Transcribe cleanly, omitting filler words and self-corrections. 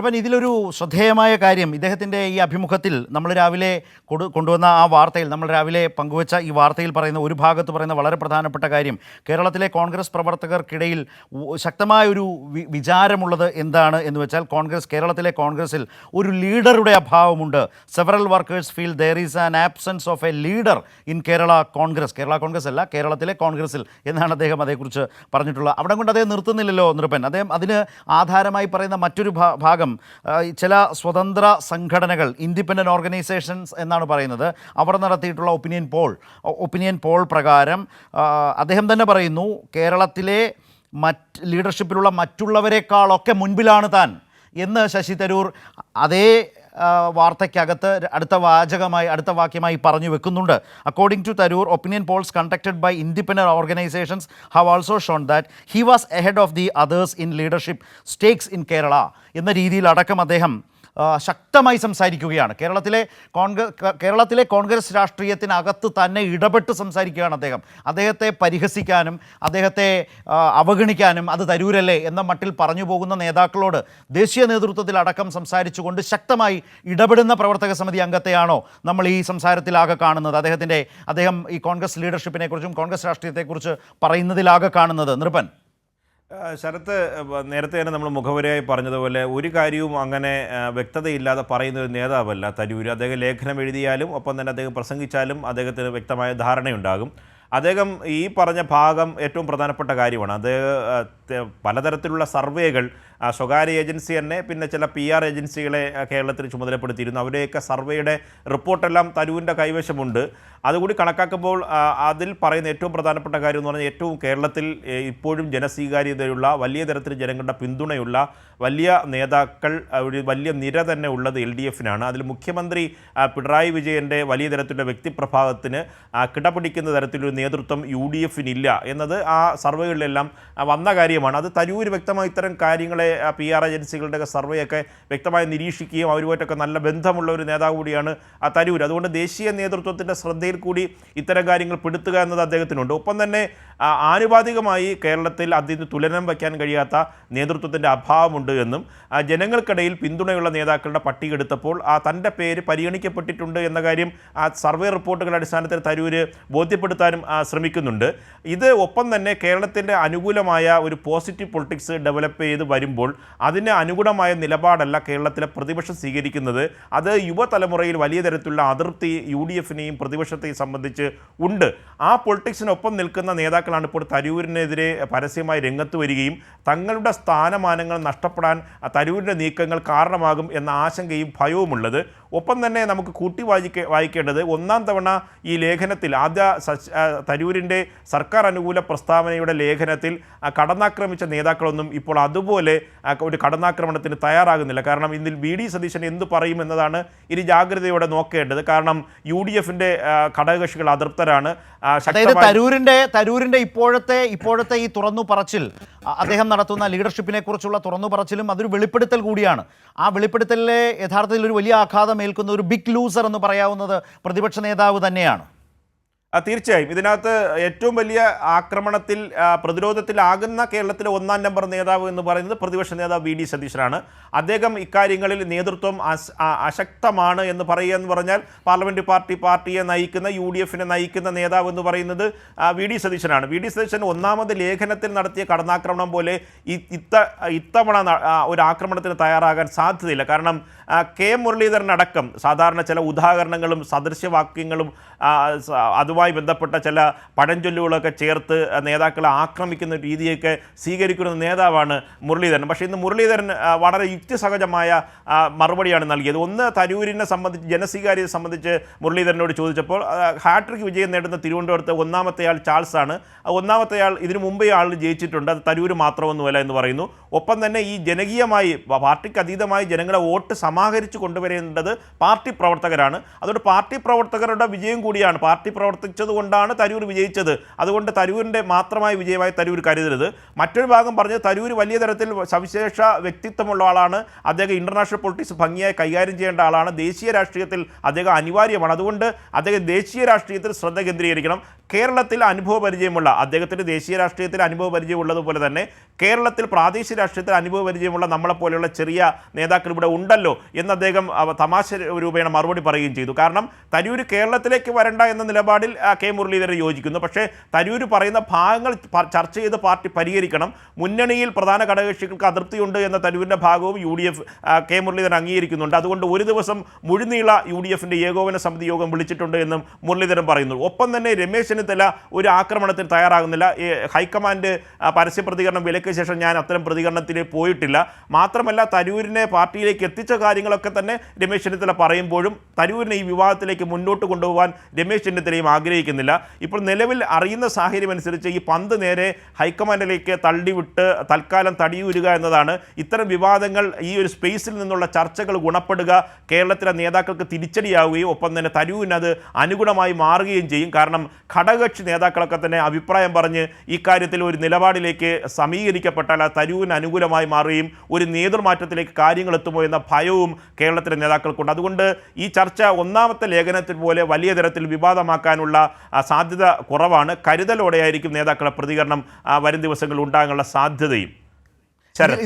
അപ്പം ഇതിലൊരു ശ്രദ്ധേയമായ കാര്യം ഇദ്ദേഹത്തിൻ്റെ ഈ അഭിമുഖത്തിൽ നമ്മൾ രാവിലെ കൊണ്ടുവന്ന ആ വാർത്തയിൽ നമ്മൾ രാവിലെ പങ്കുവച്ച ഈ വാർത്തയിൽ പറയുന്ന ഒരു ഭാഗത്ത് പറയുന്ന വളരെ പ്രധാനപ്പെട്ട കാര്യം കേരളത്തിലെ കോൺഗ്രസ് പ്രവർത്തകർക്കിടയിൽ ശക്തമായൊരു വിചാരമുള്ളത് എന്താണ് എന്ന് വെച്ചാൽ കേരളത്തിലെ കോൺഗ്രസിൽ ഒരു ലീഡറുടെ അഭാവമുണ്ട്. Several workers feel there is an absence of a leader in Kerala Congress അല്ല കേരളത്തിലെ കോൺഗ്രസിൽ എന്നാണ് അദ്ദേഹം അതേക്കുറിച്ച് പറഞ്ഞിട്ടുള്ളത്. അവിടെ കൊണ്ട് അദ്ദേഹം നിർത്തുന്നില്ലല്ലോ നൃപൻ. അദ്ദേഹം അതിന് ആധാരമായി പറയുന്ന മറ്റൊരു ഭാഗം ചില സ്വതന്ത്ര സംഘടനകൾ ഇൻഡിപെൻഡൻറ്റ് ഓർഗനൈസേഷൻസ് എന്നാണ് പറയുന്നത്. അവർ നടത്തിയിട്ടുള്ള ഒപ്പീനിയൻ പോൾ പ്രകാരം അദ്ദേഹം തന്നെ പറയുന്നു കേരളത്തിലെ ലീഡർഷിപ്പിലുള്ള മറ്റുള്ളവരെക്കാളൊക്കെ മുൻപിലാണ് താൻ എന്ന് ശശി തരൂർ അതേ വാർത്തയ്ക്കകത്ത് അടുത്ത വാക്യമായി പറഞ്ഞു വെക്കുന്നുണ്ട്. According to Tharoor, opinion polls conducted by independent organisations have also shown that he was ahead of the others in leadership stakes in Kerala എന്ന രീതിയിലടക്കം അദ്ദേഹം ശക്തമായി സംസാരിക്കുകയാണ്. കേരളത്തിലെ കോൺഗ്രസ് രാഷ്ട്രീയത്തിനകത്ത് തന്നെ ഇടപെട്ട് സംസാരിക്കുകയാണ് അദ്ദേഹത്തെ പരിഹസിക്കാനും അദ്ദേഹത്തെ അവഗണിക്കാനും അത് തരൂരല്ലേ എന്ന മട്ടിൽ പറഞ്ഞു പോകുന്ന നേതാക്കളോട് ദേശീയ നേതൃത്വത്തിലടക്കം സംസാരിച്ചുകൊണ്ട് ശക്തമായി ഇടപെടുന്ന പ്രവർത്തക സമിതി അംഗത്തെയാണോ നമ്മൾ ഈ സംസാരത്തിലാകെ കാണുന്നത്? അദ്ദേഹം ഈ കോൺഗ്രസ് ലീഡർഷിപ്പിനെക്കുറിച്ചും കോൺഗ്രസ് രാഷ്ട്രീയത്തെക്കുറിച്ച് പറയുന്നതിലാകെ കാണുന്നത് നൃപൻ? ശരത്ത്, നേരത്തെ തന്നെ നമ്മൾ മുഖവരയായി പറഞ്ഞതുപോലെ ഒരു കാര്യവും അങ്ങനെ വ്യക്തതയില്ലാതെ പറയുന്ന ഒരു നേതാവല്ല തരൂർ. അദ്ദേഹം ലേഖനം എഴുതിയാലും ഒപ്പം തന്നെ അദ്ദേഹം പ്രസംഗിച്ചാലും അദ്ദേഹത്തിന് വ്യക്തമായ ധാരണയുണ്ടാകും. അദ്ദേഹം ഈ പറഞ്ഞ ഭാഗം ഏറ്റവും പ്രധാനപ്പെട്ട കാര്യമാണ്. അത് പലതരത്തിലുള്ള സർവേകൾ സ്വകാര്യ ഏജൻസി തന്നെ പിന്നെ ചില PR ഏജൻസികളെ കേരളത്തിൽ ചുമതലപ്പെടുത്തിയിരുന്നു. അവരുടെയൊക്കെ സർവേയുടെ റിപ്പോർട്ടെല്ലാം തരൂരിൻ്റെ കൈവശമുണ്ട്. അതുകൂടി കണക്കാക്കുമ്പോൾ അതിൽ പറയുന്ന ഏറ്റവും പ്രധാനപ്പെട്ട കാര്യം എന്ന് പറഞ്ഞാൽ ഏറ്റവും കേരളത്തിൽ ഇപ്പോഴും ജനസ്വീകാര്യതയുള്ള വലിയ തരത്തിൽ ജനങ്ങളുടെ പിന്തുണയുള്ള വലിയ നേതാക്കൾ ഒരു വലിയ നിര തന്നെ ഉള്ളത് LDFനാണ്. അതിൽ മുഖ്യമന്ത്രി പിണറായി വിജയൻ്റെ വലിയ തരത്തിലുള്ള വ്യക്തിപ്രഭാവത്തിന് കിടപിടിക്കുന്ന തരത്തിലൊരു നേതൃത്വം UDFനില്ല എന്നത് ആ സർവേകളിലെല്ലാം വന്ന കാര്യമാണ്. അത് തരൂർ വ്യക്തമായി ഇത്തരം കാര്യങ്ങളെ PR ഏജൻസികളുടെയൊക്കെ സർവേയൊക്കെ വ്യക്തമായി നിരീക്ഷിക്കുകയും അവരുമായിട്ടൊക്കെ നല്ല ബന്ധമുള്ള ഒരു നേതാവ് കൂടിയാണ് തരൂർ. അതുകൊണ്ട് ദേശീയ നേതൃത്വത്തിൻ്റെ ശ്രദ്ധയിൽ കൂടി ഇത്തരം കാര്യങ്ങൾ പെടുത്തുക എന്നത് അദ്ദേഹത്തിനുണ്ട്. ഒപ്പം തന്നെ ആനുപാതികമായി കേരളത്തിൽ അതിന് തുലനം വയ്ക്കാൻ കഴിയാത്ത നേതൃത്വത്തിൻ്റെ അഭാവമുണ്ട് എന്നും ജനങ്ങൾക്കിടയിൽ പിന്തുണയുള്ള നേതാക്കളുടെ പട്ടിക എടുത്തപ്പോൾ തൻ്റെ പേര് പരിഗണിക്കപ്പെട്ടിട്ടുണ്ട് എന്ന കാര്യം സർവേ റിപ്പോർട്ടുകളുടെ അടിസ്ഥാനത്തിൽ തരൂർ ബോധ്യപ്പെടുത്താനും ശ്രമിക്കുന്നുണ്ട്. ഇത് ഒപ്പം തന്നെ കേരളത്തിൻ്റെ അനുകൂലമായ ഒരു പോസിറ്റീവ് പൊളിറ്റിക്സ് ഡെവലപ്പ് ചെയ്ത് വരുമ്പോൾ അതിന് അനുഗുണമായ നിലപാടല്ല കേരളത്തിലെ പ്രതിപക്ഷം സ്വീകരിക്കുന്നത്. അത് യുവതലമുറയിൽ വലിയ തരത്തിലുള്ള അതൃപ്തി UDFനെയും പ്രതിപക്ഷത്തെയും സംബന്ധിച്ച് ഉണ്ട്. ആ പൊളിറ്റിക്സിനൊപ്പം നിൽക്കുന്ന നേതാക്കളാണ് ഇപ്പോൾ തരൂരിനെതിരെ പരസ്യമായി രംഗത്ത് വരികയും തങ്ങളുടെ സ്ഥാനമാനങ്ങൾ നഷ്ടപ്പെടാൻ തരൂരിൻ്റെ നീക്കങ്ങൾ കാരണമാകും എന്ന ആശങ്കയും ഭയവുമുള്ളത്. ഒപ്പം തന്നെ നമുക്ക് കൂട്ടി വായിക്കേണ്ടത് ഒന്നാം തവണ ഈ ലേഖനത്തിൽ തരൂരിൻ്റെ സർക്കാർ അനുകൂല പ്രസ്താവനയുടെ ലേഖനത്തിൽ കടന്നാക്രമിച്ച നേതാക്കളൊന്നും ഇപ്പോൾ അതുപോലെ ഒരു കടന്നാക്രമണത്തിന് തയ്യാറാകുന്നില്ല. കാരണം ഇതിൽ VD സതീശൻ എന്ത് പറയും എന്നതാണ് ഇനി ജാഗ്രതയോടെ നോക്കേണ്ടത്. കാരണം UDFൻ്റെ ഘടകകക്ഷികൾ അതൃപ്തരാണ്. തരൂരിൻ്റെ ഇപ്പോഴത്തെ ഈ തുറന്നു പറച്ചിൽ, അദ്ദേഹം നടത്തുന്ന ലീഡർഷിപ്പിനെ കുറിച്ചുള്ള തുറന്നു പറച്ചിലും അതൊരു വെളിപ്പെടുത്തൽ കൂടിയാണ്. ആ വെളിപ്പെടുത്തലിലെ യഥാർത്ഥത്തിൽ ഒരു വലിയ ആഘാതം ഏൽക്കുന്ന ഒരു ബിഗ് ലൂസർ എന്ന് പറയാവുന്നത് പ്രതിപക്ഷ നേതാവ് തന്നെയാണ്. തീർച്ചയായും ഇതിനകത്ത് ഏറ്റവും വലിയ പ്രതിരോധത്തിലാകുന്ന കേരളത്തിലെ ഒന്നാം നമ്പർ നേതാവ് എന്ന് പറയുന്നത് പ്രതിപക്ഷ നേതാവ് VD സതീശനാണ്. അദ്ദേഹം ഇക്കാര്യങ്ങളിൽ നേതൃത്വം അശക്തമാണ് എന്ന് പറയുക എന്ന് പറഞ്ഞാൽ പാർലമെൻറ്റ് പാർട്ടിയെ നയിക്കുന്ന UDFനെ നയിക്കുന്ന നേതാവ് എന്ന് പറയുന്നത് VD സതീശനാണ്. VD സതീശൻ ഒന്നാമത് ലേഖനത്തിൽ നടത്തിയ കടന്നാക്രമണം പോലെ ഇത്തവണ ഒരു ആക്രമണത്തിന് തയ്യാറാകാൻ സാധ്യതയില്ല. കാരണം മുരളീധരനടക്കം സാധാരണ ചില ഉദാഹരണങ്ങളും സദൃശ്യവാക്യങ്ങളും അതുമായി ബന്ധപ്പെട്ട ചില പഴഞ്ചൊല്ലുകളൊക്കെ ചേർത്ത് നേതാക്കളെ ആക്രമിക്കുന്ന രീതിയൊക്കെ സ്വീകരിക്കുന്ന നേതാവാണ് മുരളീധരൻ. പക്ഷേ ഇന്ന് മുരളീധരൻ വളരെ യുക്തിസഹജമായ മറുപടിയാണ് നൽകിയത്. ഒന്ന്, തരൂരിനെ സംബന്ധിച്ച് ജനസ്വീകാര്യതയെ സംബന്ധിച്ച് മുരളീധരനോട് ചോദിച്ചപ്പോൾ ഹാട്രിക് വിജയം നേടുന്ന തിരുവനന്തപുരത്ത് ഒന്നാമത്തെ ആൾ ചാൾസാണ്. ഒന്നാമത്തെ ആൾ ഇതിനു മുമ്പേ ആൾ ജയിച്ചിട്ടുണ്ട്, അത് തരൂർ മാത്രമൊന്നുമല്ല എന്ന് പറയുന്നു. ഒപ്പം തന്നെ ഈ ജനകീയമായി പാർട്ടിക്ക് അതീതമായി ജനങ്ങളുടെ വോട്ട് സമാഹരിച്ച് കൊണ്ടുവരേണ്ടത് പാർട്ടി പ്രവർത്തകരാണ്. അതുകൊണ്ട് പാർട്ടി പ്രവർത്തകരുടെ വിജയം കൂടിയാണ്, പാർട്ടി പ്രവർത്തിച്ചതുകൊണ്ടാണ് തരൂർ വിജയിച്ചത്. അതുകൊണ്ട് തരൂരിൻ്റെ മാത്രമായ വിജയമായി തരൂർ കരുതരുത്. മറ്റൊരു ഭാഗം പറഞ്ഞത് തരൂർ വലിയ തരത്തിൽ സവിശേഷ വ്യക്തിത്വമുള്ള ആളാണ്, അദ്ദേഹം ഇൻ്റർനാഷണൽ പൊളിറ്റിക്സ് ഭംഗിയായി കൈകാര്യം ചെയ്യേണ്ട ആളാണ്, ദേശീയ രാഷ്ട്രീയത്തിൽ അദ്ദേഹം അനിവാര്യമാണ്, അതുകൊണ്ട് അദ്ദേഹം ദേശീയ രാഷ്ട്രീയത്തിൽ ശ്രദ്ധ കേന്ദ്രീകരിക്കണം. കേരളത്തിൽ അനുഭവ പരിചയമുള്ള അദ്ദേഹത്തിന് ദേശീയ രാഷ്ട്രീയത്തിൽ അനുഭവ പരിചയമുള്ളതുപോലെ തന്നെ കേരളത്തിൽ പ്രാദേശിക രാഷ്ട്രീയത്തിൽ അനുഭവ പരിചയമുള്ള നമ്മളെപ്പോലെയുള്ള ചെറിയ നേതാക്കൾ ഇവിടെ ഉണ്ടല്ലോ എന്ന് അദ്ദേഹം തമാശ രൂപേണ മറുപടി പറയുകയും ചെയ്തു. കാരണം തരൂർ കേരളത്തിലേക്ക് വരണ്ട എന്ന നിലപാടിൽ കെ മുരളീധരൻ യോജിക്കുന്നു. പക്ഷേ തരൂർ പറയുന്ന ഭാഗങ്ങൾ ചർച്ച ചെയ്ത് പാർട്ടി പരിഹരിക്കണം. മുന്നണിയിൽ പ്രധാന ഘടകകക്ഷികൾക്ക് അതൃപ്തിയുണ്ട് എന്ന തരൂരിൻ്റെ ഭാഗവും UDF കെ മുരളീധരൻ അംഗീകരിക്കുന്നുണ്ട്. അതുകൊണ്ട് ഒരു ദിവസം മുഴുനീള UDFിൻ്റെ ഏകോപന സമിതി യോഗം വിളിച്ചിട്ടുണ്ട് എന്നും മുരളീധരൻ പറയുന്നു. ഒപ്പം തന്നെ രമേശ് ചെന്നിത്തല ഒരു ആക്രമണത്തിന് തയ്യാറാകുന്നില്ല. ഹൈക്കമാൻഡ് പരസ്യ പ്രതികരണം വിലക്ക് ശേഷം ഞാൻ അത്തരം പ്രതികരണത്തിന് പോയിട്ടില്ല. മാത്രമല്ല തരൂരിനെ പാർട്ടിയിലേക്ക് എത്തിച്ച കാര്യങ്ങളൊക്കെ തന്നെ രമേശ് ചെന്നിത്തല പറയുമ്പോഴും തരൂരിനെ ഈ വിവാദത്തിലേക്ക് മുന്നോട്ട് കൊണ്ടുപോകാൻ രമേശ് ചെന്നിത്തലയും ആഗ്രഹിക്കുന്നില്ല. ഇപ്പോൾ നിലവിൽ അറിയുന്ന സാഹചര്യം അനുസരിച്ച് ഈ പന്ത് നേരെ ഹൈക്കമാൻഡിലേക്ക് തള്ളിവിട്ട് തൽക്കാലം തടിയൂരുക എന്നതാണ്. ഇത്തരം വിവാദങ്ങൾ ഈ ഒരു സ്പേസിൽ നിന്നുള്ള ചർച്ചകൾ ഗുണപ്പെടുക, കേരളത്തിലെ നേതാക്കൾക്ക് തിരിച്ചടിയാവുകയും ഒപ്പം തന്നെ തരൂരിന് അത് അനുഗുണമായി മാറുകയും ചെയ്യും. കാരണം ഘടകകക്ഷി നേതാക്കളൊക്കെ തന്നെ അഭിപ്രായം പറഞ്ഞ് ഇക്കാര്യത്തിൽ ഒരു നിലപാടിലേക്ക് സമീകരിക്കപ്പെട്ടാൽ അത് തരൂരിന് അനുകൂലമായി മാറുകയും ഒരു നേതൃമാറ്റത്തിലേക്ക് കാര്യങ്ങൾ എത്തുമോ എന്ന ഭയവും കേരളത്തിലെ നേതാക്കൾക്കുണ്ട്. അതുകൊണ്ട് ഈ ചർച്ച ഒന്നാമത്തെ ലേഖനത്തിൽ പോലെ വലിയ തരത്തിൽ വിവാദമാക്കാനുള്ള സാധ്യത കുറവാണ്. കരുതലോടെയായിരിക്കും നേതാക്കളുടെ പ്രതികരണം വരും ദിവസങ്ങളിൽ ഉണ്ടാകാനുള്ള സാധ്യതയും. ശരത്.